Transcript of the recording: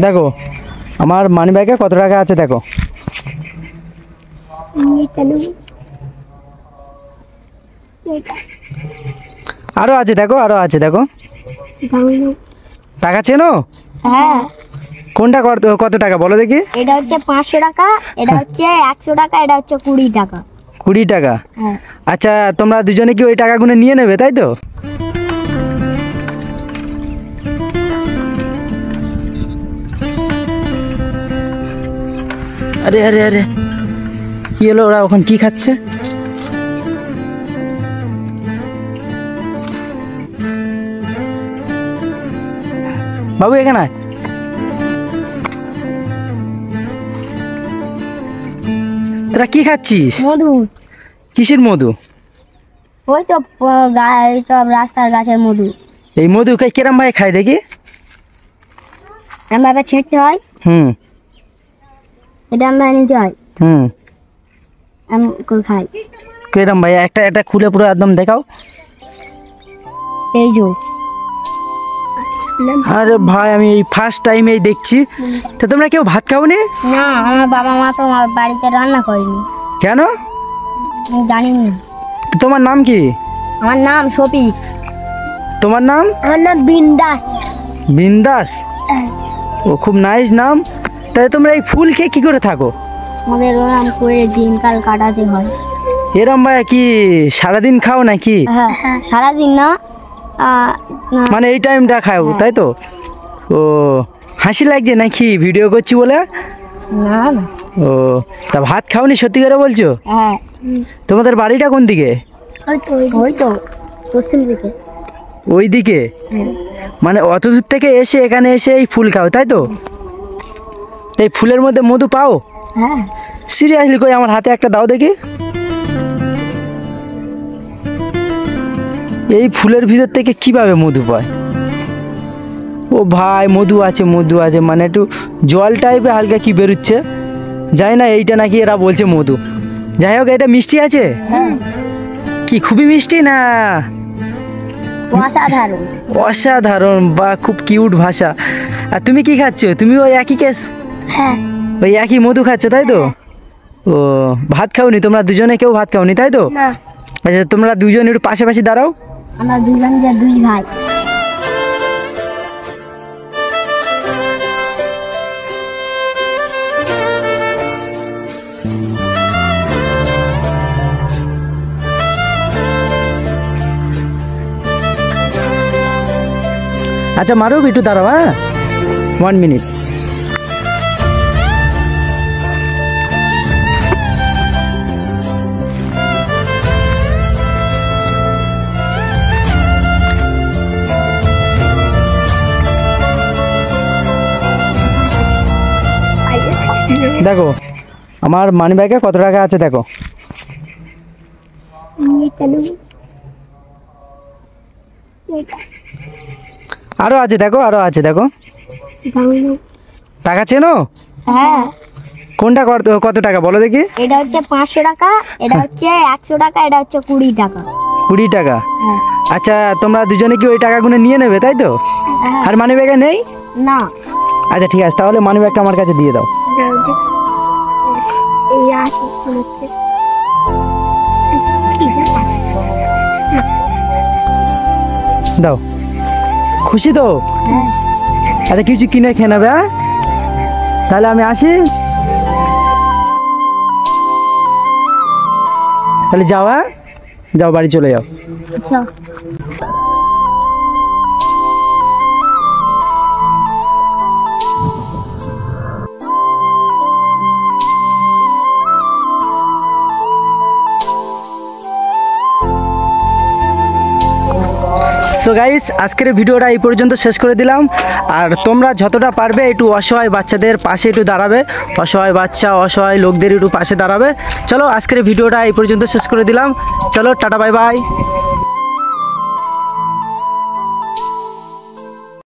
দেখো আমার মানি ব্যাগে কত টাকা আছে দেখো। আরো আছে দেখো, আরো আছে দেখো। টাকা চেনো? হ্যাঁ। কোনটা কত টাকা বলো দেখি? এটা হচ্ছে 500 টাকা, এটা হচ্ছে 100 টাকা, এটা হচ্ছে 20 টাকা। 20 টাকা? হ্যাঁ। আচ্ছা তোমরা দুজনে কি ওই টাকাগুলো নিয়ে নেবে তাই তো? আরে আরে আরে কি হলো, ওরা ওখানে কি খাচ্ছে? বাবু এখানে আয়। তোরা কি খাচ্ছিস? মধু। কিসের মধু? ওই তো সব রাস্তার গাছের মধু। এই মধু কিরম ভাই খাই দেখি? এমন ছেঁকতে হয়। এটা আমরা নিতে হয়। আমি করে খাই। কিরম ভাই একটা খুলে পুরো একদম দেখাও। এই যে। আরে ভাই আমি এই ফার্স্ট টাইম এই দেখছি। তো তোমরা কেউ ভাত খাওনি? না, আমার বাবা মা তো বাড়িতে রান্না করেনি। কেন? জানি না। তোমার নাম কি? আমার নাম শফিক। তোমার নাম? আমার নাম বিন্দাস। বিন্দাস? ও খুব নাইস নাম। তাই তোমরা এই ফুল খেয়ে কি করে থাকো? আমাদের ওরকম করে দিনকাল কাটাতে হয়। এরম ভাই কি সারাদিন খাও নাকি? হ্যাঁ, সারাদিন না, মানে এই টাইমটা খাও তাই তো? ও হাসি লাগছে নাকি ভিডিও করছি বলে? না না। ও তা ভাত খাওনি সত্যি করে বলছো? হ্যাঁ। তোমাদের বাড়িটা কোন দিকে? ওই তো পশ্চিম দিকে। ওই দিকে? মানে অত দূর থেকে এসে এখানে এসে এই ফুল খাও তাই তো? এই ফুলের মধ্যে মধু পাও? হ্যাঁ। সিরিয়াসলি কই আমার হাতে একটা দাও দেখি। এই ফুলের ভিতর থেকে কিভাবে মধু পায়? ও ভাই মধু আছে, মধু আছে, মানে একটু জল টাইপের হালকা কি বেরোচ্ছে, যাই না এইটা নাকি এরা বলছে মধু। যাই হোক এটা মিষ্টি আছে? কি খুবই মিষ্টি না? অসাধারণ। অসাধারণ বা খুব কিউট ভাষা। আর তুমি কি খাচ্ছ? তুমি ওই একই কেস? হ্যাঁ। ওই একই মধু খাচ্ছ তাই তো? ও ভাত খাওনি তোমরা দুজনে? কেউ ভাত খাওনি তাই তো? না। আচ্ছা তোমরা দুজন একটু পাশাপাশি দাঁড়াও। আমরা দুজন যে দুই ভাই। আচ্ছা মারুব একটু দাঁড়াও, হ্যাঁ 1 মিনিট। দেখো আমার মানি ব্যাগে কত টাকা আছে দেখো। আরো আছে দেখো, আরো আছে দেখো। টাকা চেনো? হ্যাঁ। কোনটা কত টাকা বলো দেখি? এটা হচ্ছে 500 টাকা, এটা হচ্ছে 100 টাকা, এটা হচ্ছে 20 টাকা। 20 টাকা? হ্যাঁ। আচ্ছা তোমরা দুজনে কি ওই টাকাগুলো নিয়ে নেবে তাই তো? আর মানি ব্যাগে নেই? না। আচ্ছা ঠিক আছে, তাহলে মানি ব্যাগটা আমার কাছে দিয়ে দাও। দাও। খুশি তো? আচ্ছা কিছু কিনে খেয়ে নেবে, হ্যাঁ তাহলে আমি আসি। তাহলে যাও, হ্যাঁ যাও বাড়ি চলে যাও। সো গাইস আজকের ভিডিওটা এই পর্যন্ত শেষ করে দিলাম। আর তোমরা যতটা পারবে একটু অসহায় বাচ্চাদের পাশে একটু দাঁড়াবে, অসহায় বাচ্চা অসহায় লোকদের একটু পাশে দাঁড়াবে। চলো আজকের ভিডিওটা এই পর্যন্ত শেষ করে দিলাম। চলো টাটা বাই বাই।